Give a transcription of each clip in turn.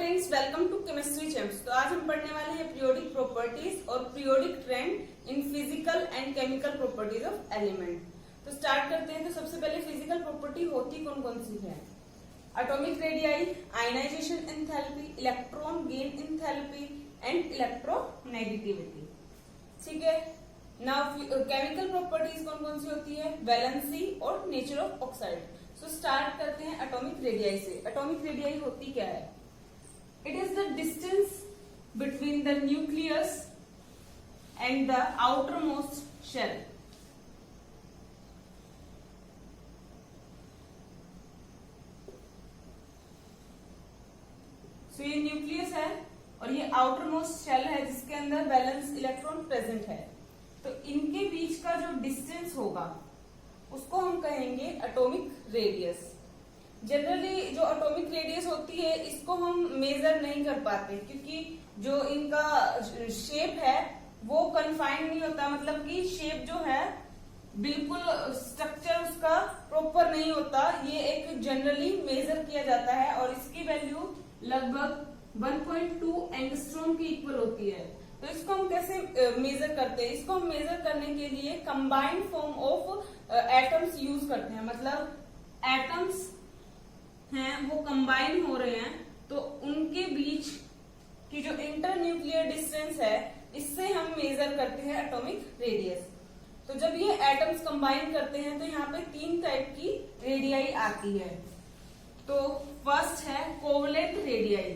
Friends, welcome to chemistry champs. तो आज हम पढ़ने वाले हैं पीरियोडिक प्रॉपर्टीज और periodic trend in physical and chemical properties of element. तो स्टार्ट करते हैं। तो सबसे पहले फिजिकल प्रॉपर्टी होती कौन कौन सी है? Atomic radii, ionisation enthalpy, electron gain enthalpy and electronegativity. ठीक है। नाउ केमिकल प्रॉपर्टीज कौन कौन सी होती है? वैलेंसी और nature of oxide. So start करते हैं एटॉमिक रेडियाई से। एटॉमिक रेडियाई होती क्या है? It is the distance between the nucleus and the outermost shell. So ये न्यूक्लियस है और ये आउटर मोस्ट शेल है जिसके अंदर वैलेंस इलेक्ट्रॉन प्रेजेंट है। तो इनके बीच का जो डिस्टेंस होगा उसको हम कहेंगे एटॉमिक रेडियस। जनरली जो एटॉमिक रेडियस होती है इसको हम मेजर नहीं कर पाते क्योंकि जो इनका शेप है वो कन्फाइंड नहीं होता, मतलब कि शेप जो है बिल्कुल स्ट्रक्चर उसका प्रॉपर नहीं होता। ये एक जनरली मेजर किया जाता है और इसकी वैल्यू लगभग 1.2 एंगस्ट्रॉम की इक्वल होती है। तो इसको हम कैसे मेजर करते हैं? इसको हम मेजर करने के लिए combined form of atoms use करते हैं। मतलब एटम्स हैं वो कंबाइन हो रहे हैं तो उनके बीच की जो इंटर न्यूक्लियर डिस्टेंस है इससे हम मेजर करते हैं एटॉमिक रेडियस। तो जब ये एटम्स कंबाइन करते हैं तो यहाँ पे 3 टाइप की रेडियाई आती है। तो फर्स्ट है कोवलेंट रेडियाई।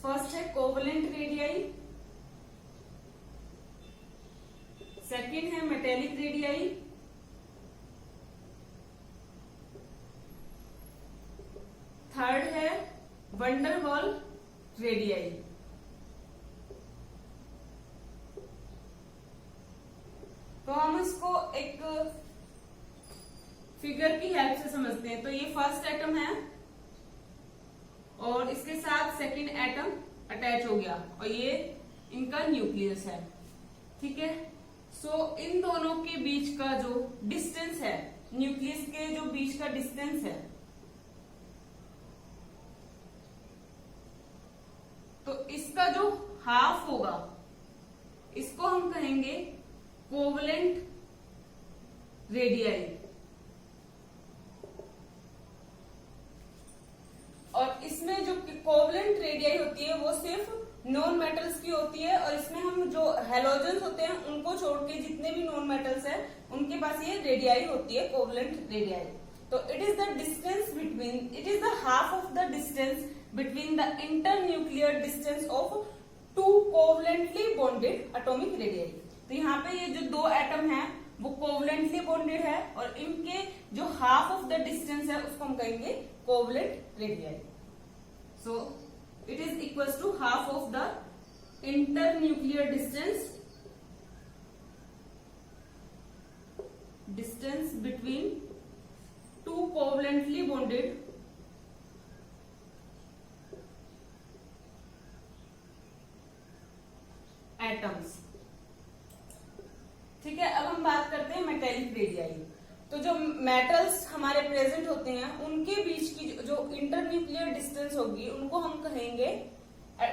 फर्स्ट है कोवलेंट रेडियाई, सेकंड है मेटेलिक रेडियाई, थर्ड है वंडरवॉल रेडियाई। तो हम इसको एक फिगर की हेल्प से समझते हैं। तो ये फर्स्ट एटम है और इसके साथ सेकंड एटम अटैच हो गया और ये इनका न्यूक्लियस है। ठीक है। सो इन दोनों के बीच का जो डिस्टेंस है, न्यूक्लियस के जो बीच का डिस्टेंस है, तो इसका जो हाफ होगा इसको हम कहेंगे कोवलेंट रेडियाई। और इसमें जो कोवलेंट रेडियाई होती है वो सिर्फ नॉन मेटल्स की होती है और इसमें हम जो हेलोजन्स होते हैं उनको छोड़ के जितने भी नॉन मेटल्स हैं उनके पास ये रेडियाई होती है, कोवलेंट रेडियाई। तो it is the distance between, it is the half of the distance between the internuclear distance of two covalently bonded atomic radii। तो यहाँ पे ये जो 2 एटम हैं वो कोवलेंटली बॉन्डेड है और इनके जो हाफ ऑफ द डिस्टेंस है उसको हम कहेंगे covalent radii. So it is equals to half of the internuclear distance between 2 covalently bonded atoms. ठीक है। अब हम बात करते हैं मेटेलिक रेडियाई। तो जो मेटल्स हमारे प्रेजेंट होते हैं उनके बीच की जो इंटरन्यूक्लियर डिस्टेंस होगी उनको हम कहेंगे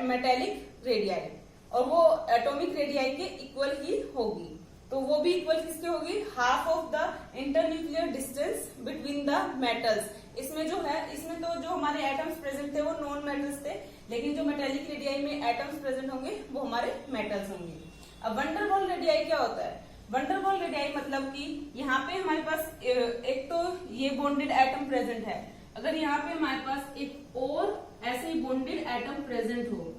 मेटेलिक रेडियाई और वो एटॉमिक रेडियाई के इक्वल ही होगी। तो वो भी इक्वल किसके होगी? Half of the internuclear distance between the metals. इसमें जो है, इसमें तो जो हमारे एटम्स प्रेजेंट थे वो नॉन मेटल्स थे, लेकिन जो मेटेलिक रेडियाई में एटम्स प्रेजेंट होंगे वो हमारे मेटल्स होंगे। अब वंडरवॉल रेडियाई क्या होता है? वंडरवॉल रेडियाई मतलब कि यहाँ पे हमारे पास एक तो ये बॉन्डेड एटम प्रेजेंट है, अगर यहाँ पे हमारे पास एक और ऐसे ही बॉन्डेड एटम प्रेजेंट हो,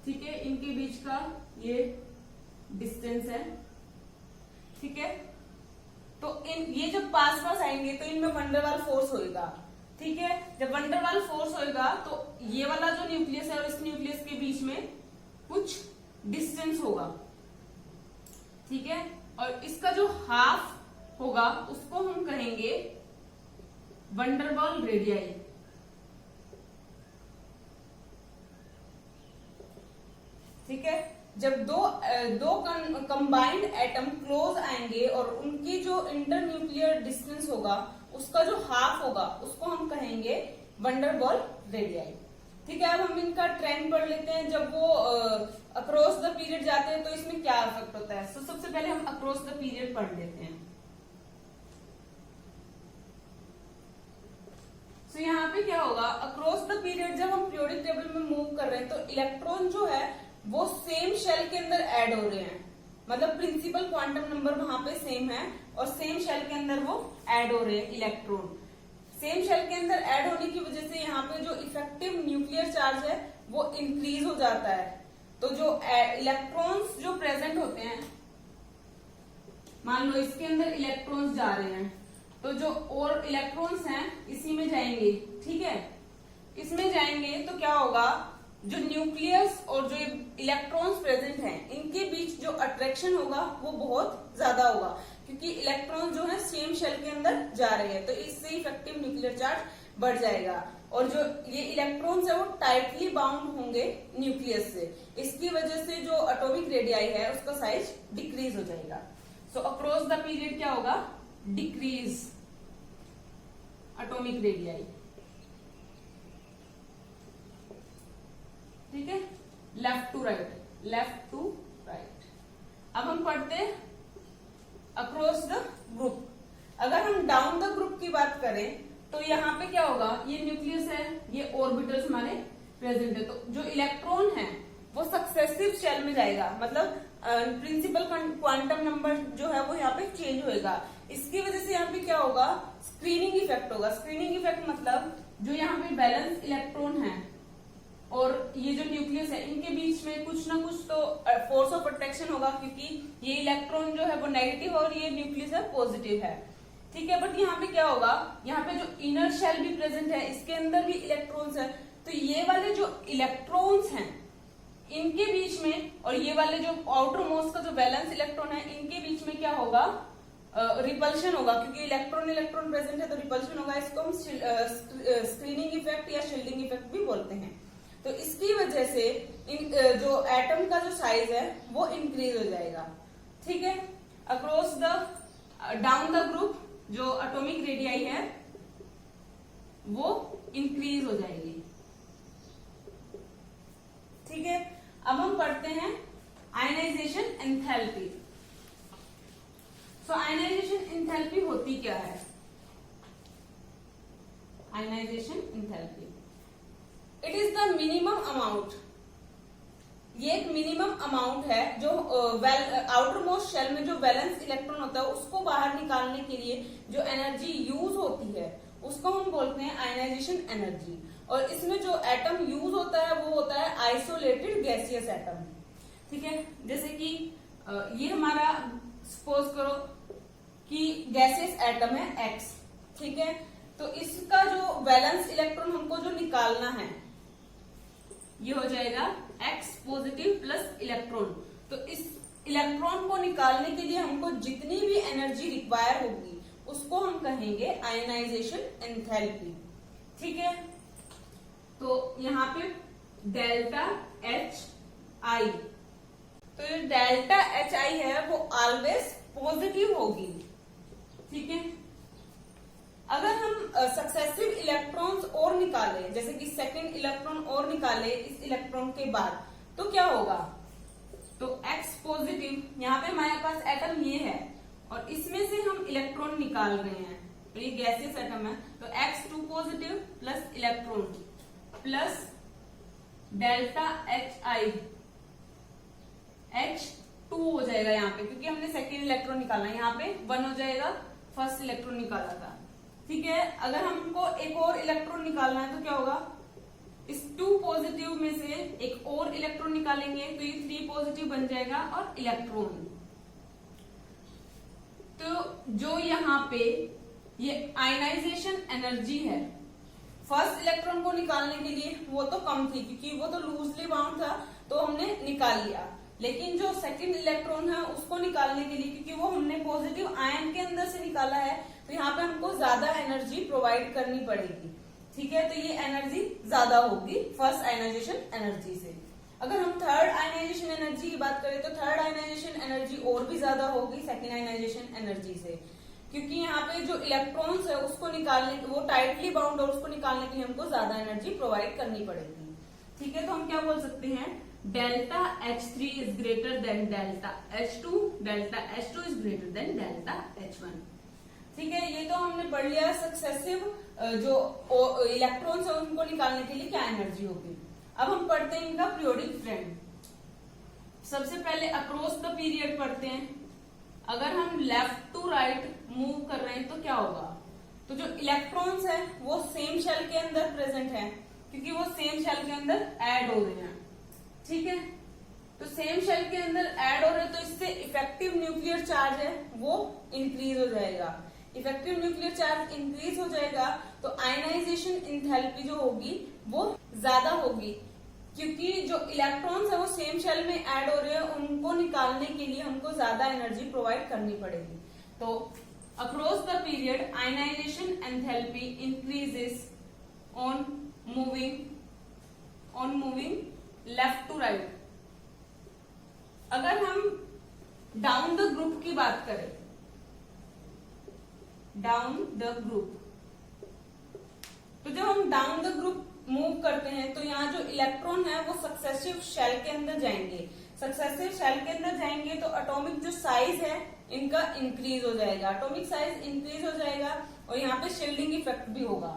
ठीक है, इनके बीच का ये डिस्टेंस है। ठीक है। तो ये जब पास पास आएंगे तो इनमें वंडरवॉल फोर्स होगा। ठीक है। जब वंडरवॉल फोर्स होगा तो ये वाला जो न्यूक्लियस है और इस न्यूक्लियस के बीच में कुछ डिस्टेंस होगा। ठीक है। और इसका जो हाफ होगा उसको हम कहेंगे वंडरवॉल रेडियाई। ठीक है। जब दो कंबाइंड एटम क्लोज आएंगे और उनकी जो इंटरन्यूक्लियर डिस्टेंस होगा उसका जो हाफ होगा उसको हम कहेंगे वंडरवॉल रेडियाई। ठीक है, अब हम इनका ट्रेंड पढ़ लेते हैं। जब वो अक्रॉस द पीरियड जाते हैं तो इसमें क्या इफेक्ट होता है। तो सबसे पहले हम अक्रॉस द पीरियड पढ़ लेते हैं। तो यहाँ पे क्या होगा, अक्रॉस द पीरियड जब हम पीरियोडिक टेबल में मूव कर रहे हैं तो इलेक्ट्रॉन जो है वो सेम शेल के अंदर ऐड हो रहे हैं, मतलब प्रिंसिपल क्वांटम नंबर वहां पे सेम है और सेम शेल के अंदर वो ऐड हो रहे हैं इलेक्ट्रॉन। सेम शेल के अंदर ऐड होने की वजह से यहाँ पे जो इफेक्टिव न्यूक्लियर चार्ज है वो इंक्रीज हो जाता है। तो जो इलेक्ट्रॉन्स जो प्रेजेंट होते हैं, मान लो इसके अंदर इलेक्ट्रॉन्स जा रहे हैं, तो जो और इलेक्ट्रॉन्स हैं इसी में जाएंगे। ठीक है, इसमें जाएंगे तो क्या होगा, जो न्यूक्लियस और जो इलेक्ट्रॉन्स प्रेजेंट हैं इनके बीच जो अट्रैक्शन होगा वो बहुत ज्यादा होगा, क्योंकि इलेक्ट्रॉन जो है सेम शेल के अंदर जा रहे हैं, तो इससे इफेक्टिव न्यूक्लियर चार्ज बढ़ जाएगा। और जो ये इलेक्ट्रॉन्स है वो टाइटली बाउंड होंगे न्यूक्लियस से, इसकी वजह से जो एटॉमिक रेडियाई है उसका साइज डिक्रीज हो जाएगा। सो अक्रॉस द पीरियड क्या होगा, डिक्रीज एटॉमिक रेडियाई। ठीक है, left to right, left to right. अब हम पढ़ते हैं अक्रॉस द ग्रुप। अगर हम डाउन द ग्रुप की बात करें तो यहाँ पे क्या होगा, ये न्यूक्लियस है, ये ऑर्बिटल्स हमारे प्रेजेंट है, तो जो इलेक्ट्रॉन है वो सक्सेसिव शेल में जाएगा, मतलब प्रिंसिपल क्वांटम नंबर जो है वो यहाँ पे चेंज होएगा। इसकी वजह से यहाँ पे क्या होगा, स्क्रीनिंग इफेक्ट होगा। स्क्रीनिंग इफेक्ट मतलब जो यहाँ पे बैलेंस इलेक्ट्रॉन है और ये जो न्यूक्लियस है इनके बीच में कुछ ना कुछ तो फोर्स ऑफ अट्रैक्शन होगा, क्योंकि ये इलेक्ट्रॉन जो है वो नेगेटिव और ये न्यूक्लियस है पॉजिटिव है। ठीक है, बट यहाँ पे क्या होगा, यहाँ पे जो इनर शेल भी प्रेजेंट है इसके अंदर भी इलेक्ट्रॉन्स है, तो ये वाले जो इलेक्ट्रॉन्स हैं इनके बीच में और ये वाले जो आउटर मोस्ट का जो बैलेंस इलेक्ट्रॉन है इनके बीच में क्या होगा, रिपल्शन होगा, क्योंकि इलेक्ट्रॉन इलेक्ट्रॉन प्रेजेंट है तो रिपल्शन होगा। इसको हम स्क्रीनिंग इफेक्ट या शील्डिंग इफेक्ट भी बोलते हैं। तो इसकी वजह से जो एटम का जो साइज है वो इंक्रीज हो जाएगा। ठीक है, across the down the group जो एटॉमिक रेडियाई है वो इंक्रीज हो जाएगी। ठीक है, अब हम पढ़ते हैं ionisation enthalpy. So ionisation enthalpy होती क्या है, ionisation enthalpy it is the minimum amount, ये एक मिनिमम अमाउंट है जो आउटर मोस्ट शेल में जो वैलेंस इलेक्ट्रॉन होता है उसको बाहर निकालने के लिए जो एनर्जी यूज होती है उसको हम बोलते हैं आयनाइजेशन एनर्जी। और इसमें जो एटम यूज होता है वो होता है आइसोलेटेड गैसियस एटम। ठीक है, जैसे कि ये हमारा सपोज करो कि गैसियस एटम है X। ठीक है, तो इसका जो वैलेंस इलेक्ट्रॉन हमको जो निकालना है ये हो जाएगा X पॉजिटिव प्लस इलेक्ट्रॉन। तो इस इलेक्ट्रॉन को निकालने के लिए हमको जितनी भी एनर्जी रिक्वायर होगी उसको हम कहेंगे आयनाइजेशन एंथैल्पी। ठीक है, तो यहाँ पे डेल्टा एच आई, तो जो डेल्टा एच आई है वो ऑलवेज पॉजिटिव होगी। ठीक है, अगर हम सक्सेसिव इलेक्ट्रॉन्स और निकाले, जैसे कि सेकंड इलेक्ट्रॉन और निकाले इस इलेक्ट्रॉन के बाद, तो क्या होगा, तो X पॉजिटिव, यहाँ पे हमारे पास एटम ये है और इसमें से हम इलेक्ट्रॉन निकाल रहे हैं, तो ये गैसियस एटम है, तो X2 positive plus electron plus delta H I H2 हो जाएगा यहाँ पे, क्योंकि हमने सेकेंड इलेक्ट्रॉन निकाला, यहाँ पे 1 हो जाएगा, फर्स्ट इलेक्ट्रॉन निकाला था। ठीक है, अगर हमको एक और इलेक्ट्रॉन निकालना है तो क्या होगा, इस 2 पॉजिटिव में से एक और इलेक्ट्रॉन निकालेंगे तो ये 3 पॉजिटिव बन जाएगा और इलेक्ट्रॉन। तो जो यहाँ पे ये आयनाइजेशन एनर्जी है फर्स्ट इलेक्ट्रॉन को निकालने के लिए वो तो कम थी, क्योंकि वो तो लूजली बाउंड था तो हमने निकाल लिया, लेकिन जो सेकंड इलेक्ट्रॉन है उसको निकालने के लिए, क्योंकि वो हमने पॉजिटिव आयन के अंदर से निकाला है, तो यहाँ पे हमको ज्यादा एनर्जी प्रोवाइड करनी पड़ेगी। ठीक है, तो ये एनर्जी ज्यादा होगी फर्स्ट आयनाइजेशन एनर्जी से। अगर हम थर्ड आयनाइजेशन एनर्जी की बात करें तो थर्ड आयनाइजेशन एनर्जी और भी ज्यादा होगी सेकेंड आयनाइजेशन एनर्जी से। क्योंकि यहाँ पे जो इलेक्ट्रॉन्स है उसको निकालने, वो टाइटली बाउंड और उसको निकालने के लिए हमको ज्यादा एनर्जी प्रोवाइड करनी पड़ेगी। ठीक है, तो हम क्या बोल सकते हैं, delta H3 is greater than delta H2, delta H2 is greater than delta H1। ठीक है, ये तो हमने पढ़ लिया सक्सेसिव जो इलेक्ट्रॉन्स है उनको निकालने के लिए क्या एनर्जी होगी। अब हम पढ़ते हैं इनका पीरियोडिक फ्रेम। सबसे पहले अक्रॉस द पीरियड पढ़ते हैं। अगर हम लेफ्ट टू राइट मूव कर रहे हैं तो क्या होगा, तो जो इलेक्ट्रॉन्स है वो सेम शेल के अंदर प्रेजेंट है, क्योंकि वो सेम शेल के अंदर ऐड हो रहे हैं। ठीक है, तो सेम शेल के अंदर ऐड हो रहे हैं, तो इससे इफेक्टिव न्यूक्लियर चार्ज है वो इंक्रीज हो जाएगा। इफेक्टिव न्यूक्लियर चार्ज इंक्रीज हो जाएगा तो आयनाइजेशन इंथैल्पी जो होगी वो ज्यादा होगी, क्योंकि जो इलेक्ट्रॉन्स है वो सेम शेल में ऐड हो रहे हैं, उनको निकालने के लिए हमको ज्यादा एनर्जी प्रोवाइड करनी पड़ेगी। तो across the period ionisation enthalpy increases on moving left to right. अगर हम डाउन द ग्रुप की बात करें, डाउन द ग्रुप, तो जब हम डाउन द ग्रुप मूव करते हैं तो यहाँ जो इलेक्ट्रॉन है वो सक्सेसिव शेल के अंदर जाएंगे। सक्सेसिव शेल के अंदर जाएंगे तो एटॉमिक जो साइज है इनका इंक्रीज हो जाएगा, एटॉमिक साइज इंक्रीज हो जाएगा और यहाँ पे शील्डिंग इफेक्ट भी होगा।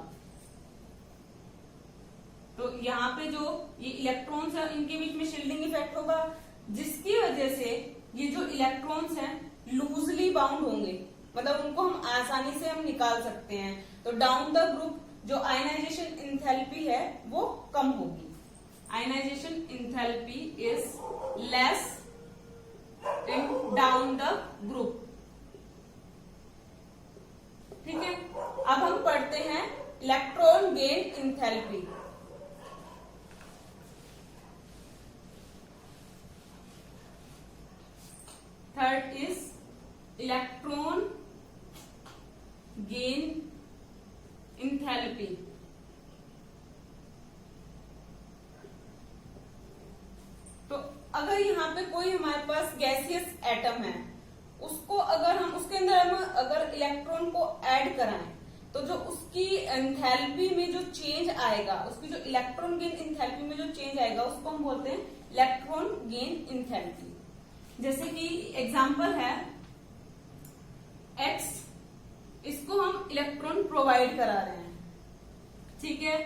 तो यहाँ पे जो ये इलेक्ट्रॉन्स है इनके बीच में शील्डिंग इफेक्ट होगा, जिसकी वजह से ये जो इलेक्ट्रॉन्स हैं लूजली बाउंड होंगे, मतलब उनको हम आसानी से हम निकाल सकते हैं। तो डाउन द ग्रुप जो आयनाइजेशन इंथैल्पी है वो कम होगी। Ionisation enthalpy is less in down the group. ठीक है, अब हम पढ़ते हैं electron gain enthalpy. Third is electron gain enthalpy. तो अगर यहाँ पे कोई हमारे पास गैसियस एटम है, उसको अगर हम उसके अंदर हम अगर इलेक्ट्रॉन को ऐड कराएं तो जो उसकी एंथैल्पी में जो चेंज आएगा, उसकी जो इलेक्ट्रॉन गेन इंथैल्पी में जो चेंज आएगा उसको हम बोलते हैं इलेक्ट्रॉन गेन इंथैल्पी। जैसे कि एग्जांपल है X, इसको हम इलेक्ट्रॉन प्रोवाइड करा रहे हैं। ठीक है,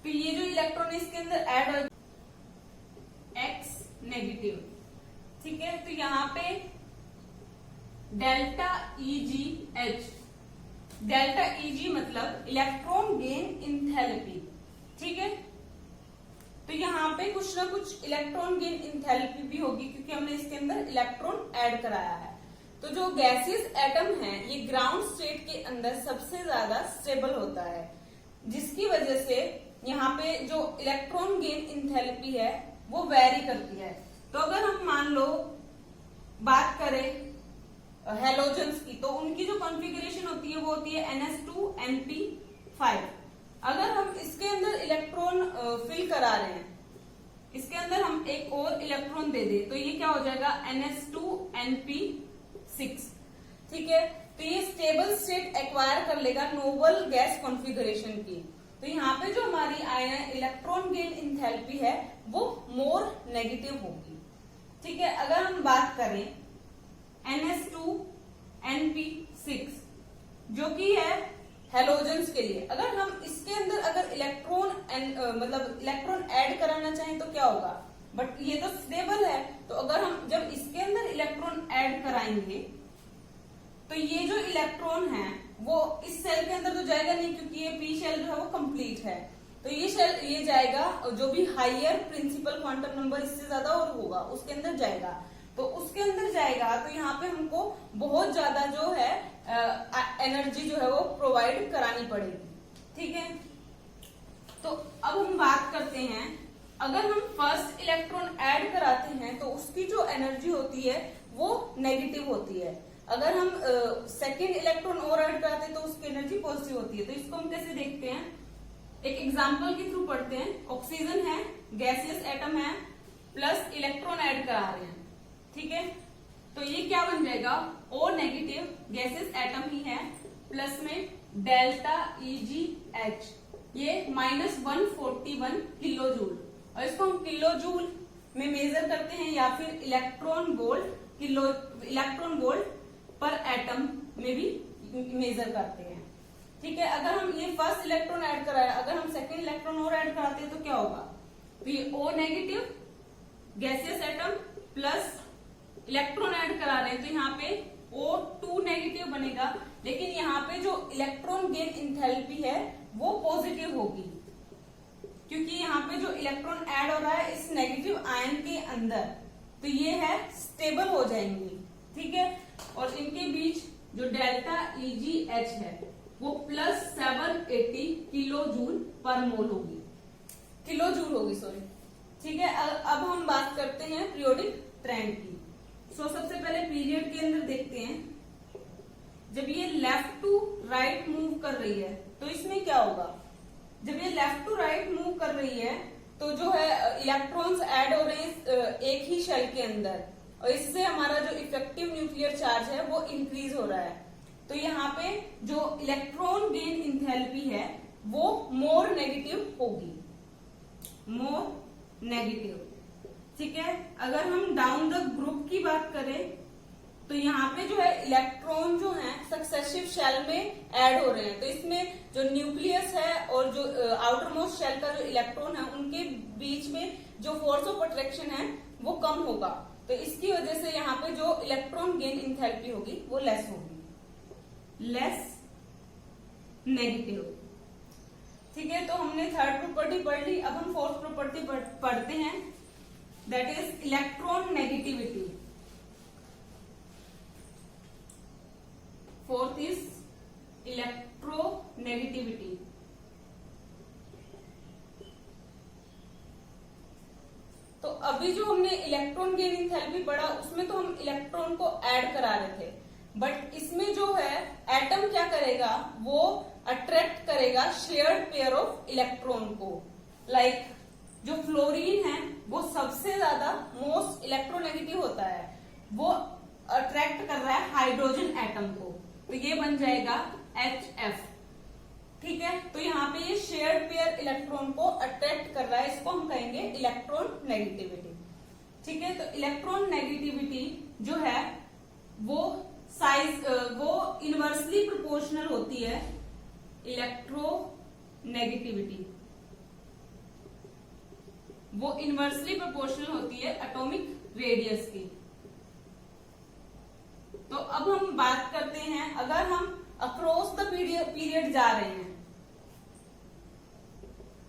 तो ये जो इलेक्ट्रॉन इसके अंदर ऐड हो X नेगेटिव। ठीक है, तो यहाँ पे डेल्टा EgH, डेल्टा Eg मतलब इलेक्ट्रॉन गेन इंथैल्पी। ठीक है, तो यहाँ पे कुछ ना कुछ इलेक्ट्रॉन गेन इंथैल्पी भी होगी, क्योंकि हमने इसके अंदर इलेक्ट्रॉन ऐड कराया है। तो जो गैसियस एटम है ये ग्राउंड स्टेट के अंदर सबसे ज्यादा स्टेबल होता है, जिसकी वजह से यहाँ पे जो इलेक्ट्रॉन गेन इंथैल्पी है वो वेरी करती है। तो अगर हम मान लो बात करें हेलोजन्स की, तो उनकी जो कॉन्फ़िगरेशन होती है वो होती है NS2Np5। अगर हम इसके अंदर इलेक्ट्रॉन फिल करा रहे हैं, इसके अंदर हम एक और इलेक्ट्रॉन दे दे तो ये क्या हो जाएगा NS2Np6। ठीक है, तो ये स्टेबल स्टेट एक्वायर कर लेगा नोबल गैस कॉन्फ़िगरेशन की। तो यहाँ पे जो हमारी आयन इलेक्ट्रॉन गेन इंथैल्पी है वो मोर नेगेटिव होगी। ठीक है, अगर हम बात करें NS2Np6 जो कि है हेलोजन्स के लिए, अगर हम इसके अंदर अगर इलेक्ट्रॉन मतलब इलेक्ट्रॉन ऐड कराना चाहें तो क्या होगा, बट ये तो स्टेबल है, तो अगर हम जब इसके अंदर इलेक्ट्रॉन ऐड कराएंगे तो ये जो इलेक्ट्रॉन है वो इस सेल के अंदर तो जाएगा नहीं, क्योंकि ये पी शेल जो है वो कंप्लीट है। तो ये शेल ये जाएगा, जो भी हायर प्रिंसिपल क्वांटम नंबर इससे ज्यादा और होगा उसके अंदर जाएगा। तो उसके अंदर जाएगा तो यहाँ पे हमको बहुत ज्यादा जो है एनर्जी जो है वो प्रोवाइड करानी पड़ेगी। ठीक है, तो अब हम बात करते हैं, अगर हम फर्स्ट इलेक्ट्रॉन ऐड कराते हैं तो उसकी जो एनर्जी होती है वो नेगेटिव होती है। अगर हम सेकेंड इलेक्ट्रॉन और ऐड कराते हैं तो उसकी एनर्जी पॉजिटिव होती है। तो इसको हम कैसे देखते हैं, एक एग्जाम्पल के थ्रू पढ़ते हैं। ऑक्सीजन है, गैसियस एटम है, प्लस इलेक्ट्रॉन ऐड करा रहे हैं। ठीक है, तो ये क्या बन जाएगा O नेगेटिव गैसेस एटम ही है, प्लस में डेल्टा EgH, ये -141 किलो जूल, और इसको हम किलो जूल में मेजर करते हैं या फिर इलेक्ट्रॉन वोल्ट पर एटम में भी मेजर करते हैं। ठीक है, अगर हम ये फर्स्ट इलेक्ट्रॉन ऐड कराए, अगर हम सेकेंड इलेक्ट्रॉन और ऐड कराते हैं तो क्या होगा, तो ये O negative gaseous atom plus electron add करा रहे हैं तो यहाँ पे O2 नेगेटिव बनेगा, लेकिन यहाँ पे जो इलेक्ट्रॉन गेन इंथैल्पी है वो पॉजिटिव होगी, क्योंकि यहाँ पे जो इलेक्ट्रॉन ऐड हो रहा है इस नेगेटिव आयन के अंदर, तो ये है स्टेबल हो जाएंगी। ठीक है, और इनके बीच जो डेल्टा EgH है वो +780 किलो जूल पर मोल होगी, किलो जूल होगी सॉरी। ठीक है, अब हम बात करते हैं पीरियोडिक ट्रेंड की। सबसे पहले पीरियड के अंदर देखते हैं, जब ये लेफ्ट टू राइट मूव कर रही है तो इसमें क्या होगा, जब ये लेफ्ट टू राइट मूव कर रही है तो जो है इलेक्ट्रॉन्स ऐड हो रहे हैं एक ही शेल के अंदर, और इससे हमारा जो इफेक्टिव न्यूक्लियर चार्ज है वो इंक्रीज हो रहा है। तो यहाँ पे जो इलेक्ट्रॉन गेन इंथैल्पी है वो मोर नेगेटिव होगी, मोर नेगेटिव। ठीक है, अगर हम डाउन द ग्रुप की बात करें तो यहाँ पे जो है इलेक्ट्रॉन जो है सक्सेसिव शेल में ऐड हो रहे हैं, तो इसमें जो न्यूक्लियस है और जो आउटर मोस्ट शेल का जो इलेक्ट्रॉन है उनके बीच में जो फोर्स ऑफ अट्रैक्शन है वो कम होगा, तो इसकी वजह से यहाँ पे जो इलेक्ट्रॉन गेन इंथैल्पी होगी वो लेस होगी, लेस नेगेटिव। ठीक है, तो हमने थर्ड प्रॉपर्टी पढ़ ली, अब हम फोर्थ प्रॉपर्टी पढ़ते हैं, that is electron negativity. Fourth is electronegativity. तो अभी जो हमने इलेक्ट्रॉन गेन इंथैल्पी पढ़ा उसमें तो हम इलेक्ट्रॉन को ऐड करा रहे थे, बट इसमें जो है एटम क्या करेगा, वो अट्रैक्ट करेगा शेयर्ड पेयर ऑफ इलेक्ट्रॉन को। लाइक जो फ्लोरीन है वो सबसे ज्यादा मोस्ट इलेक्ट्रोनेगेटिव होता है, वो अट्रैक्ट कर रहा है हाइड्रोजन एटम को, तो ये बन जाएगा HF। ठीक है, तो यहाँ पे ये शेयर्ड पेयर इलेक्ट्रॉन को अट्रैक्ट कर रहा है, इसको हम कहेंगे इलेक्ट्रॉन नेगेटिविटी। ठीक है, तो इलेक्ट्रॉन नेगेटिविटी जो है वो वो इनवर्सली प्रोपोर्शनल होती है इलेक्ट्रोनेगेटिविटी, वो इनवर्सली प्रोपोर्शनल होती है एटॉमिक रेडियस की। तो अब हम बात करते हैं, अगर हम अक्रॉस द पीरियड जा रहे हैं,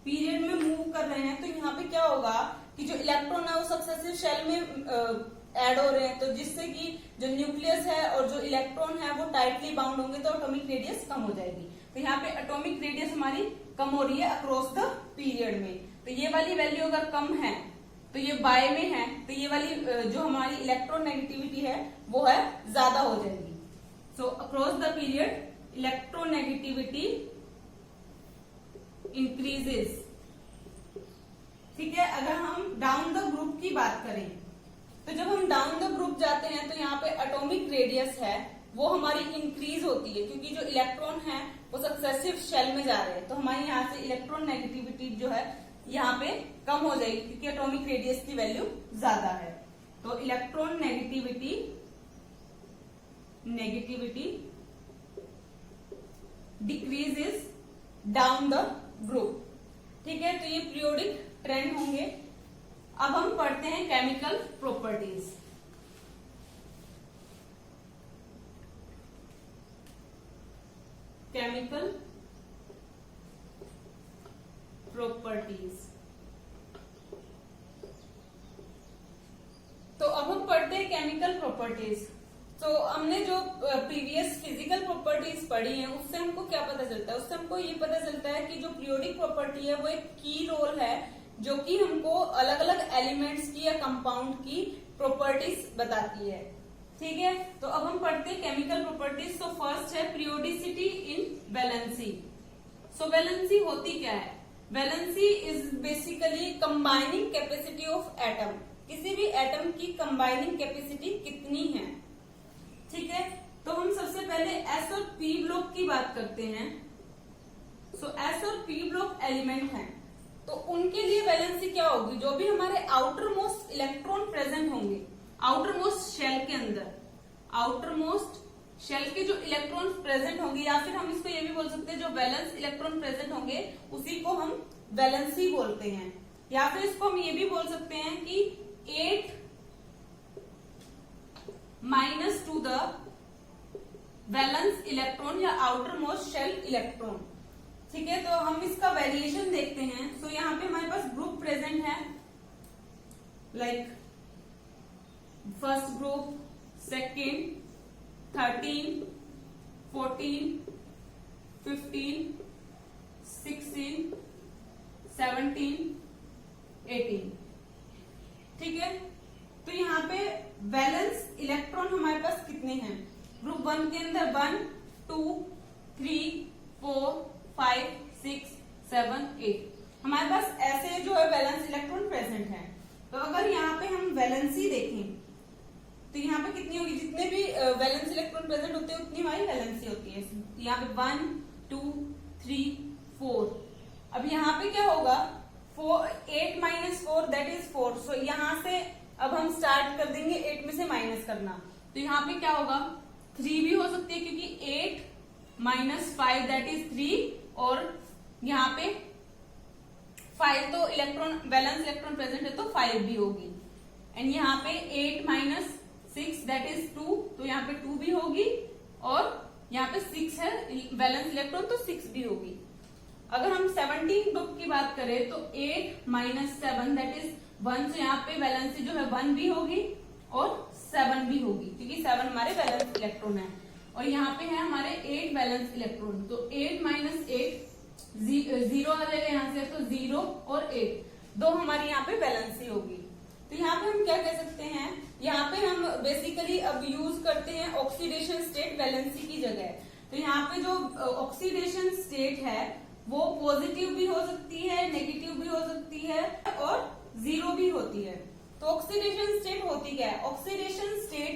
पीरियड में मूव कर रहे हैं, तो यहाँ पे क्या होगा कि जो इलेक्ट्रॉन है वो सक्सेसिव शेल में ऐड हो रहे हैं, तो जिससे कि जो न्यूक्लियस है और जो इलेक्ट्रॉन है वो टाइटली बाउंड होंगे, तो एटॉमिक रेडियस कम हो जाएगी। तो यहाँ पे एटॉमिक रेडियस हमारी कम हो रही है अक्रॉस द पीरियड में, तो ये वाली वैल्यू अगर कम है तो ये बाय में है, तो ये वाली जो हमारी इलेक्ट्रोनेगेटिविटी है वो है ज्यादा हो जाएगी। So across the period electronegativity increases. ठीक है, अगर हम डाउन द ग्रुप की बात करें तो जब हम डाउन द ग्रुप जाते हैं तो यहाँ पे एटॉमिक रेडियस है वो हमारी इंक्रीज होती है, क्योंकि जो इलेक्ट्रॉन है वो सक्सेसिव शेल में जा रहे हैं, तो हमारी यहाँ से इलेक्ट्रॉन नेगेटिविटी जो है यहाँ पे कम हो जाएगी, क्योंकि एटॉमिक रेडियस की वैल्यू ज्यादा है। तो electron negativity decreases down the group. ठीक है, तो ये पीरियोडिक ट्रेंड होंगे। अब हम पढ़ते हैं केमिकल प्रॉपर्टीज। Chemical properties. तो अब हम पढ़ते हैं केमिकल प्रॉपर्टीज। तो हमने जो प्रीवियस फिजिकल प्रॉपर्टीज पढ़ी हैं उससे हमको क्या पता चलता है, उससे हमको ये पता चलता है कि जो पीरियोडिक प्रॉपर्टी है वो एक की रोल है जो कि हमको अलग अलग एलिमेंट्स की या कंपाउंड की प्रॉपर्टीज बताती है। ठीक है, तो अब हम पढ़ते हैं केमिकल प्रॉपर्टीज। तो फर्स्ट है पीरियोडिसिटी इन वैलेंसी। सो वैलेंसी होती क्या है? Valency is basically combining capacity of atom. किसी भी एटम की कंबाइनिंग कैपेसिटी कितनी है, ठीक है, तो हम सबसे पहले एस और पी ब्लॉक की बात करते हैं। सो एस और पी ब्लॉक एलिमेंट हैं, तो उनके लिए वैलेंसी क्या होगी? जो भी हमारे आउटर मोस्ट इलेक्ट्रॉन प्रेजेंट होंगे आउटर मोस्ट शेल के अंदर, आउटर मोस्ट शेल के जो इलेक्ट्रॉन प्रेजेंट होंगे, या फिर हम इसको ये भी बोल सकते हैं जो वैलेंस इलेक्ट्रॉन प्रेजेंट होंगे उसी को हम वैलेंसी बोलते हैं। या फिर इसको हम ये भी बोल सकते हैं कि 8 minus two the valence electron या आउटर मोस्ट शेल इलेक्ट्रॉन। ठीक है, तो हम इसका वेरिएशन देखते हैं। सो यहाँ पे हमारे पास ग्रुप प्रेजेंट है, लाइक फर्स्ट ग्रुप, सेकेंड, 13, 14, 15, 16, 17, 18। ठीक है, तो यहाँ पे वैलेंस इलेक्ट्रॉन हमारे पास कितने हैं? ग्रुप 1 के अंदर 1, 2, 3, 4, 5, 6, 7, 8 हमारे पास ऐसे जो है वैलेंस इलेक्ट्रॉन प्रेजेंट है। तो अगर यहाँ पे हम वैलेंसी देखें तो यहाँ पे कितनी होगी? जितने भी वैलेंस इलेक्ट्रॉन प्रेजेंट होते हैं उतनी हमारी वैलेंसी होती है। यहाँ पे 1, 2, 3, 4। अब यहाँ पे क्या होगा? 8 माइनस 4 दैट इज 4। सो यहाँ से अब हम स्टार्ट कर देंगे 8 में से माइनस करना। तो यहाँ पे क्या होगा? 3 भी हो सकती है क्योंकि 8 माइनस 5 दैट इज 3, और यहाँ पे 5 तो इलेक्ट्रॉन वैलेंस इलेक्ट्रॉन प्रेजेंट है तो 5 भी होगी। एंड यहाँ पे 8 माइनस 6 दैट इज 2, तो यहाँ पे 2 भी होगी, और यहाँ पे 6 है वैलेंस इलेक्ट्रॉन तो 6 भी होगी। अगर हम 17 ग्रुप की बात करें तो 8 माइनस 7 दैट इज 1, तो यहाँ पे वैलेंसी जो है 1 भी होगी और 7 भी होगी क्योंकि 7 हमारे वैलेंस इलेक्ट्रॉन है। और यहाँ पे है हमारे 8 वैलेंस इलेक्ट्रॉन, तो 8 माइनस 8 0 आ जाएगा यहाँ से, तो 0 और 8 दो हमारी यहाँ पे वैलेंसी होगी। तो यहाँ पे हम क्या कह सकते हैं? यहाँ पे हम बेसिकली अब यूज करते हैं ऑक्सीडेशन स्टेट वैलेंसी की जगह। तो यहाँ पे जो ऑक्सीडेशन स्टेट है वो पॉजिटिव भी हो सकती है, नेगेटिव भी हो सकती है और 0 भी होती है। तो ऑक्सीडेशन स्टेट होती क्या है? Oxidation state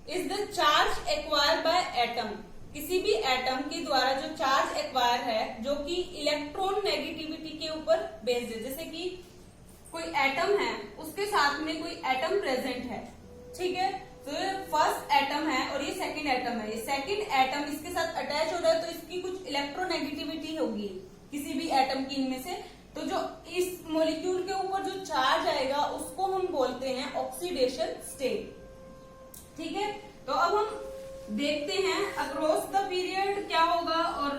is the charge acquired by atom. किसी भी एटम के द्वारा जो चार्ज एक्वायर है जो कि इलेक्ट्रॉन नेगेटिविटी के ऊपर बेस्ड है। जैसे कि कोई एटम है, उसके साथ में कोई एटम प्रेजेंट है, ठीक है, तो ये फर्स्ट एटम है और ये सेकंड एटम है। ये सेकंड एटम इसके साथ अटैच हो रहा है तो इसकी कुछ इलेक्ट्रोनेगेटिविटी होगी किसी भी एटम की इनमें से। तो जो इस मॉलिक्यूल के ऊपर जो चार्ज आएगा उसको हम बोलते हैं ऑक्सीडेशन स्टेट। ठीक है, तो अब हम देखते हैं अक्रॉस द पीरियड क्या होगा और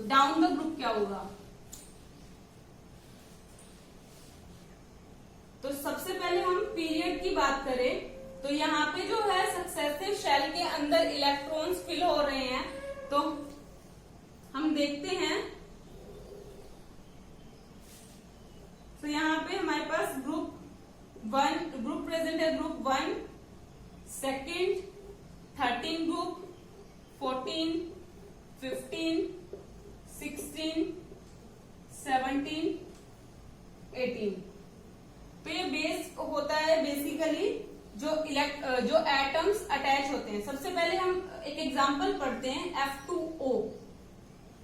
डाउन द ग्रुप क्या होगा। तो सबसे पहले हम पीरियड की बात करें तो यहाँ पे जो है सक्सेसिव शेल के अंदर इलेक्ट्रॉन्स फिल हो रहे हैं। तो हम देखते हैं, तो यहाँ पे हमारे पास ग्रुप प्रेजेंट है, ग्रुप 1, सेकेंड, 13 ग्रुप, 14, 15, 16, 17, 18। तो ये बेस होता है बेसिकली जो एटम्स अटैच होते हैं। सबसे पहले हम एक एग्जांपल पढ़ते हैं F2O।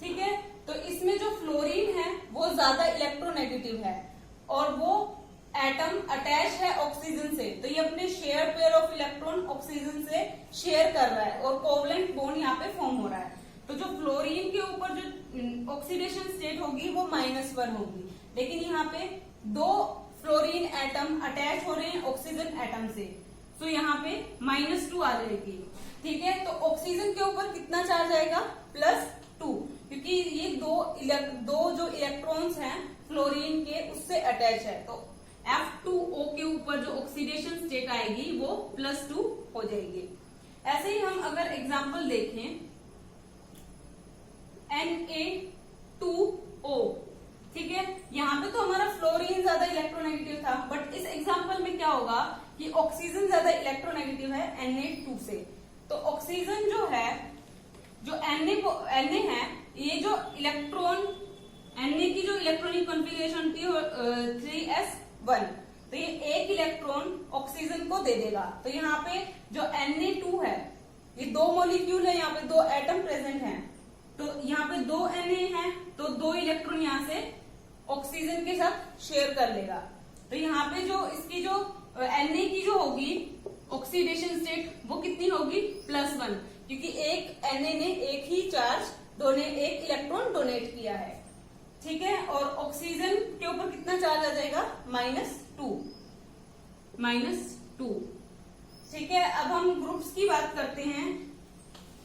ठीक है, तो इसमें जो फ्लोरीन है वो ज्यादा इलेक्ट्रोनेगेटिव है और वो एटम अटैच है ऑक्सीजन से, तो ये अपने share pair of electron oxygen से शेयर कर रहा है और कोवलेंट बॉन्ड यहाँ पे फॉर्म हो रहा है। तो जो फ्लोरीन के ऊपर जो ऑक्सीडेशन स्टेट होगी वो -1 होगी, लेकिन यहाँ पे 2 फ्लोरीन एटम अटैच हो रहे हैं ऑक्सीजन एटम से, तो यहाँ पे -2 आ जाएगी। ठीक है, तो ऑक्सीजन के ऊपर कितना चार्ज आएगा? +2, क्योंकि ये दो जो इलेक्ट्रॉन्स हैं फ्लोरीन के उससे अटैच है। तो F2O के ऊपर जो ऑक्सीडेशन स्टेट आएगी वो +2 हो जाएगी। ऐसे ही हम अगर एग्जाम्पल देखें Na2O, ठीक है, यहाँ पे तो हमारा फ्लोरीन ज्यादा इलेक्ट्रोनेगेटिव था, बट इस एग्जांपल में क्या होगा कि ऑक्सीजन ज्यादा इलेक्ट्रोनेगेटिव है Na2 से। तो ऑक्सीजन जो है, जो Na है, ये जो इलेक्ट्रॉन Na की जो इलेक्ट्रॉनिक कॉन्फ़िगरेशन थी 3s1, तो ये एक इलेक्ट्रॉन ऑक्सीजन को दे देगा। तो यहाँ पे जो Na2 है ये 2 मॉलिक्यूल है, यहाँ पे 2 एटम प्रेजेंट हैं, तो यहाँ पे 2 Na है, तो 2 इलेक्ट्रॉन यहाँ से ऑक्सीजन के साथ शेयर कर लेगा। तो यहाँ पे जो इसकी जो Na की जो होगी ऑक्सीडेशन स्टेट वो कितनी होगी, +1, क्योंकि एक Na ने एक ही चार्ज एक इलेक्ट्रॉन डोनेट किया है। ठीक है, और ऑक्सीजन के ऊपर कितना चार्ज आ जाएगा, -2। ठीक है, अब हम ग्रुप्स की बात करते हैं,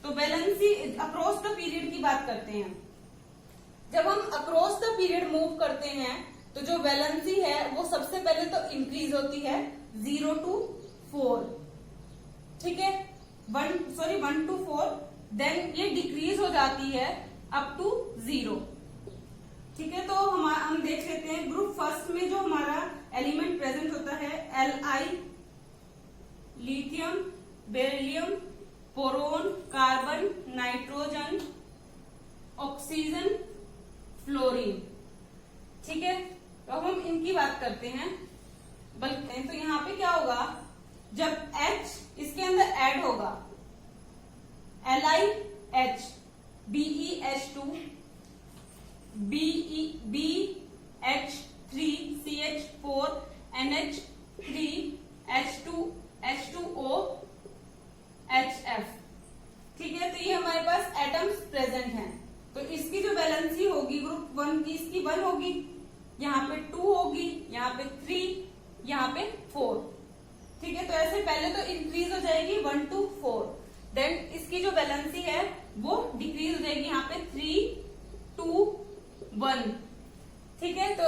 तो वैलेंसी अक्रॉस द पीरियड की बात करते हैं। जब हम अक्रॉस द पीरियड मूव करते हैं तो जो वैलेंसी है वो सबसे पहले तो इंक्रीज होती है 0 to 4, ठीक है, 1 to 4, देन ये डिक्रीज हो जाती है अप टू 0। ठीक है, तो हम देख लेते हैं ग्रुप फर्स्ट में जो हमारा एलिमेंट प्रेजेंट होता है Li, lithium, beryllium, boron, carbon, nitrogen, oxygen, fluorine. ठीक है, तो अब हम इनकी बात करते हैं। तो यहाँ पे क्या होगा, जब H इसके अंदर ऐड होगा, LiH, BeH2, BH3, CH4, NH3, H2O, HF। ठीक है, तो ये हमारे पास एटम्स प्रेजेंट हैं। तो इसकी जो वैलेंसी होगी ग्रुप 1 की, इसकी 1 होगी, यहाँ पे 2 होगी, यहाँ पे 3, यहाँ पे 4। ठीक है, तो ऐसे पहले तो इंक्रीज हो जाएगी 1 to 4, देन इसकी जो वैलेंसी है वो डिक्रीज हो जाएगी यहाँ पे 3, 2, 1। ठीक है, तो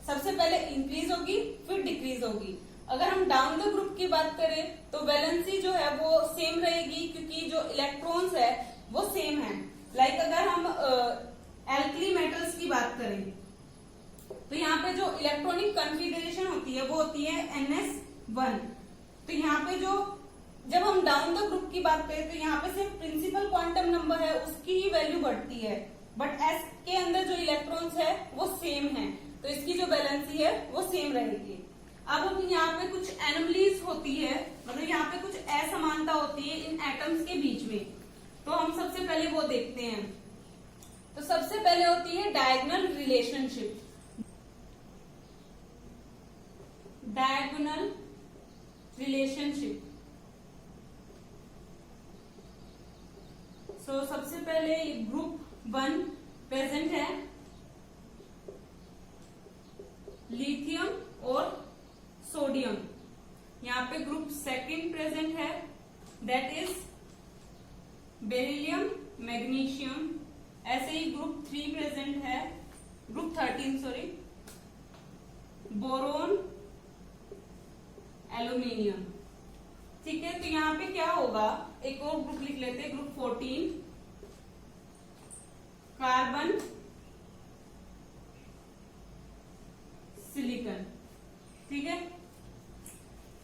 सबसे पहले इंक्रीज होगी फिर डिक्रीज होगी। अगर हम डाउन द ग्रुप की बात करें तो वैलेंसी जो है वो सेम रहेगी, क्योंकि जो इलेक्ट्रॉन्स है वो सेम है। लाइक अगर हम एल्कली मेटल्स की बात करें तो यहाँ पे जो इलेक्ट्रॉनिक कॉन्फ़िगरेशन होती है वो होती है NS1। तो यहाँ पे जो जब हम डाउन द ग्रुप की बात करें तो यहाँ पे सिर्फ प्रिंसिपल क्वांटम नंबर है उसकी ही वैल्यू बढ़ती है, बट S के अंदर जो इलेक्ट्रॉन्स है वो सेम है, तो इसकी जो वैलेंसी है वो सेम रहेगी। अब हम यहाँ पे कुछ एनोमलीज होती है, मतलब यहाँ पे कुछ असमानता होती है इन एटम्स के बीच में, तो हम सबसे पहले वो देखते हैं। तो सबसे पहले होती है डायगोनल रिलेशनशिप। डायगोनल रिलेशनशिप, तो सबसे पहले ग्रुप 1 प्रेजेंट है लिथियम और सोडियम। यहाँ पे ग्रुप 2 प्रेजेंट है, दैट इज बेरिलियम, मैग्नीशियम। ऐसे ही ग्रुप 3 प्रेजेंट है, ग्रुप 13 सॉरी, बोरोन, एल्यूमिनियम। ठीक है, तो यहाँ पे क्या होगा, एक और ग्रुप लिख लेते हैं, ग्रुप 14, कार्बन, सिलिकॉन। ठीक है,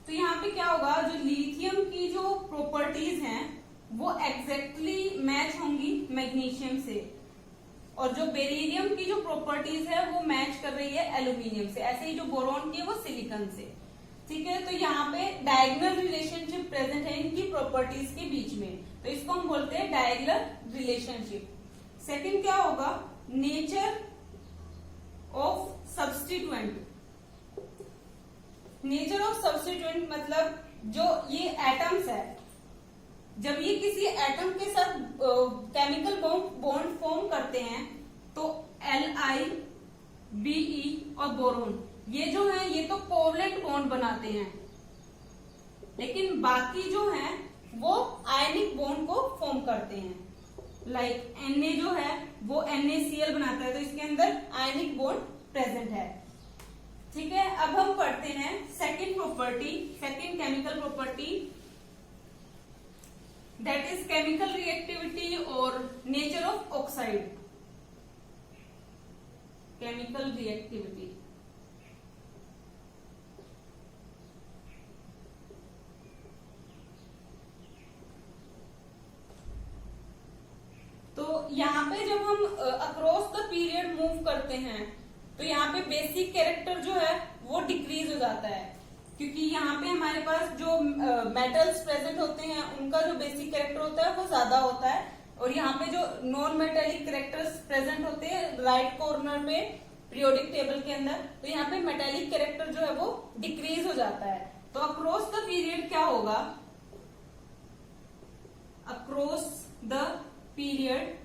तो यहाँ पे क्या होगा, जो लिथियम की जो प्रॉपर्टीज हैं वो एग्जैक्टली मैच होंगी मैग्नीशियम से, और जो बेरिलियम की जो प्रॉपर्टीज है वो मैच कर रही है एल्यूमिनियम से, ऐसे ही जो बोरोन की है वो सिलिकॉन से। ठीक है, तो यहाँ पे डायगोनल रिलेशनशिप प्रेजेंट है इनकी प्रॉपर्टीज के बीच में, तो इसको हम बोलते हैं डायगोनल रिलेशनशिप। सेकंड क्या होगा, nature of substituent. Nature of substituent मतलब जो ये एटम्स है, जब ये किसी एटम के साथ केमिकल बॉन्ड फॉर्म करते हैं तो Li, Be और बोरोन ये जो है ये तो कोवलेंट बॉन्ड बनाते हैं, लेकिन बाकी जो है वो आयनिक बॉन्ड को फॉर्म करते हैं। लाइक Na जो है वो NaCl बनाता है, तो इसके अंदर आयनिक बॉन्ड प्रेजेंट है। ठीक है, अब हम पढ़ते हैं second property, second chemical property, that is chemical reactivity और nature of oxide. Chemical reactivity, तो यहाँ पे जब हम अक्रॉस द पीरियड मूव करते हैं तो यहाँ पे बेसिक कैरेक्टर जो है वो डिक्रीज हो जाता है। क्योंकि यहाँ पे हमारे पास जो मेटल्स प्रेजेंट होते हैं उनका जो बेसिक कैरेक्टर होता है वो ज्यादा होता है, और यहाँ पे जो नॉन मेटेलिक कैरेक्टर्स प्रेजेंट होते हैं राइट कॉर्नर में पीरियोडिक टेबल के अंदर, तो यहाँ पे मेटेलिक कैरेक्टर जो है वो डिक्रीज हो जाता है। तो अक्रॉस द पीरियड क्या होगा, अक्रॉस द पीरियड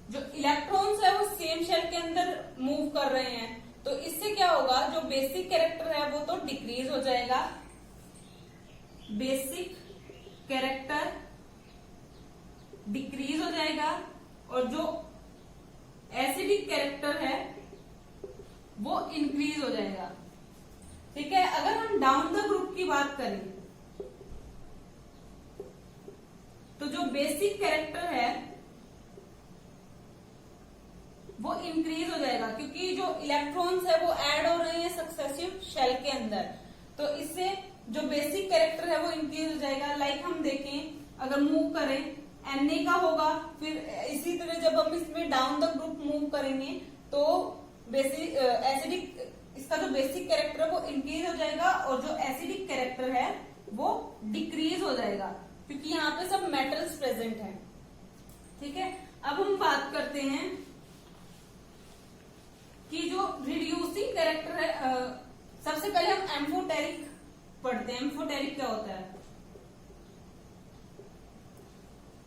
जो इलेक्ट्रॉन्स है वो सेम शेल के अंदर मूव कर रहे हैं, तो इससे क्या होगा, जो बेसिक कैरेक्टर है वो तो डिक्रीज हो जाएगा, बेसिक कैरेक्टर डिक्रीज हो जाएगा, और जो एसिडिक कैरेक्टर है वो इंक्रीज हो जाएगा। ठीक है, अगर हम डाउन द ग्रुप की बात करें तो जो बेसिक कैरेक्टर है वो इंक्रीज हो जाएगा, क्योंकि जो इलेक्ट्रॉन्स है वो ऐड हो रहे हैं सक्सेसिव शेल के अंदर, तो इससे जो बेसिक कैरेक्टर है वो इंक्रीज हो जाएगा। लाइक हम देखें, अगर मूव करें Na का होगा, फिर इसी तरह जब हम इसमें डाउन द ग्रुप मूव करेंगे तो बेसिक एसिडिक, इसका जो बेसिक कैरेक्टर है वो इंक्रीज हो जाएगा, और जो एसिडिक कैरेक्टर है वो डिक्रीज हो जाएगा, क्योंकि यहाँ पे सब मेटल्स प्रेजेंट हैं। ठीक है, अब हम बात करते हैं कि जो रिड्यूसिंग कैरेक्टर है, सबसे पहले हम एम्फोटेरिक पढ़ते हैं। एम्फोटेरिक क्या होता है,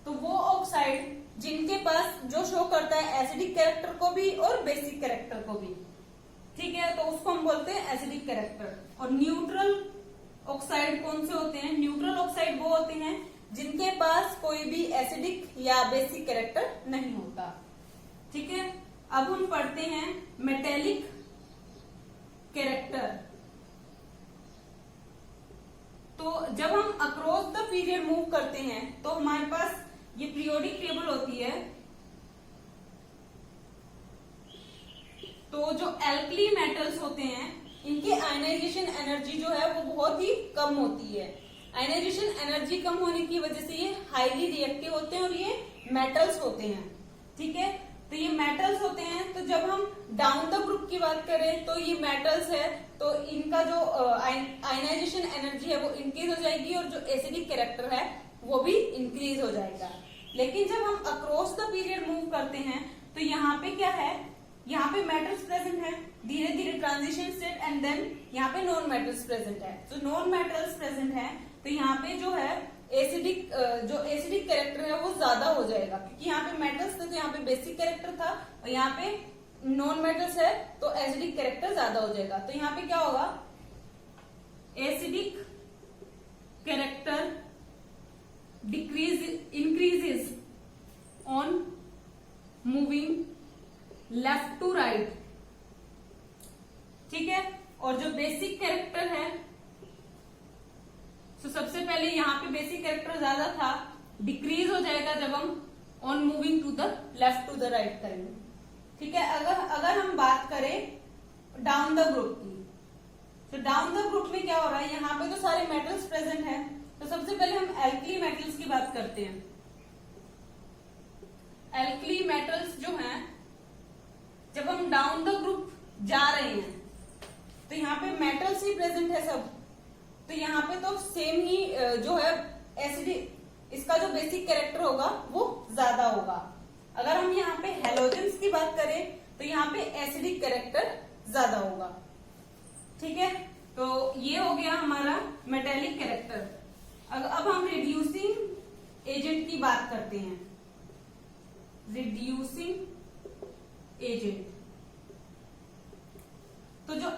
तो वो ऑक्साइड जिनके पास जो शो करता है एसिडिक कैरेक्टर को भी और बेसिक कैरेक्टर को भी, ठीक है, तो उसको हम बोलते हैं एसिडिक कैरेक्टर। और न्यूट्रल ऑक्साइड कौन से होते हैं, न्यूट्रल ऑक्साइड वो होते हैं जिनके पास कोई भी एसिडिक या बेसिक कैरेक्टर नहीं होता। ठीक है, अब हम पढ़ते हैं मेटेलिक कैरेक्टर। तो जब हम अक्रॉस द पीरियड मूव करते हैं तो हमारे पास ये पीरियोडिक टेबल होती है, तो जो एल्कली मेटल्स होते हैं इनकी आयनाइजेशन एनर्जी जो है वो बहुत ही कम होती है। आयनाइजेशन एनर्जी कम होने की वजह से ये हाईली रिएक्टिव होते हैं और ये मेटल्स होते हैं। ठीक है, तो ये मेटल्स होते हैं, तो जब हम डाउन द ग्रुप की बात करें तो ये मेटल्स है, तो इनका जो आयनाइजेशन एनर्जी है वो इंक्रीज हो जाएगी, और जो एसिडिक कैरेक्टर है वो भी इंक्रीज हो जाएगा। लेकिन जब हम अक्रॉस द पीरियड मूव करते हैं तो यहाँ पे क्या है, यहाँ पे मेटल्स प्रेजेंट है, धीरे धीरे ट्रांजिशन स्टेट, एंड देन यहाँ पे नॉन मेटल्स प्रेजेंट है। तो नॉन मेटल्स प्रेजेंट है तो यहाँ पे जो है एसिडिक, जो एसिडिक कैरेक्टर है वो ज्यादा हो जाएगा, क्योंकि यहाँ पे मेटल्स थे तो यहाँ पे बेसिक कैरेक्टर था, और यहाँ पे नॉन मेटल्स है तो एसिडिक कैरेक्टर ज्यादा हो जाएगा। तो यहाँ पे क्या होगा, acidic character increases on moving left to right। ठीक है, और जो बेसिक कैरेक्टर है, तो सबसे पहले यहाँ पे बेसिक कैरेक्टर ज्यादा था, डिक्रीज हो जाएगा जब हम on moving to the left to the right करेंगे। ठीक है, अगर हम बात करें डाउन द ग्रुप की, तो डाउन द ग्रुप में क्या हो रहा है, यहाँ पे तो सारे मेटल्स प्रेजेंट हैं, तो सबसे पहले हम एल्कली मेटल्स की बात करते हैं। एल्कली मेटल्स जो हैं, जब हम डाउन द ग्रुप जा रहे हैं तो यहाँ पे मेटल्स ही प्रेजेंट है सब, तो यहाँ पे तो सेम ही जो है एसिडिक, इसका जो बेसिक कैरेक्टर होगा वो ज्यादा होगा। अगर हम यहाँ पे हेलोजेंस की बात करें तो यहाँ पे एसिडिक कैरेक्टर ज्यादा होगा। ठीक है, तो ये हो गया हमारा मेटेलिक कैरेक्टर। अब हम रिड्यूसिंग एजेंट की बात करते हैं। रिड्यूसिंग एजेंट, तो जो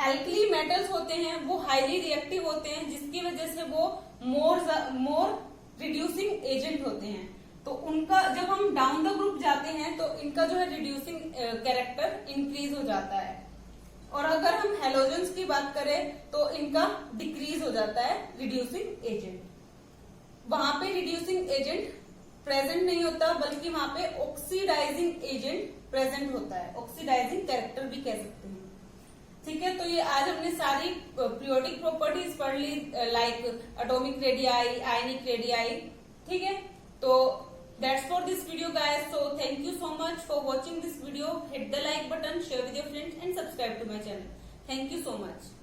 एल्कली मेटल्स होते हैं वो हाईली रिएक्टिव होते हैं, जिसकी वजह से वो मोर रिड्यूसिंग एजेंट होते हैं। तो उनका जब हम डाउन द ग्रुप जाते हैं तो इनका जो है रिड्यूसिंग कैरेक्टर इंक्रीज हो जाता है, और अगर हम हेलोजेंस की बात करें तो इनका डिक्रीज हो जाता है रिड्यूसिंग एजेंट। वहां पे रिड्यूसिंग एजेंट प्रेजेंट नहीं होता, बल्कि वहां पे ऑक्सीडाइजिंग एजेंट प्रेजेंट होता है, ऑक्सीडाइजिंग कैरेक्टर भी कह सकते हैं। ठीक है, तो ये आज हमने सारी पीरियोडिक प्रॉपर्टीज पढ़ ली, like atomic radii, ionic radii. ठीक है, तो That's for this video, guys. So thank you so much for watching this video. Hit the like button, share with your friends, and subscribe to my channel. Thank you so much.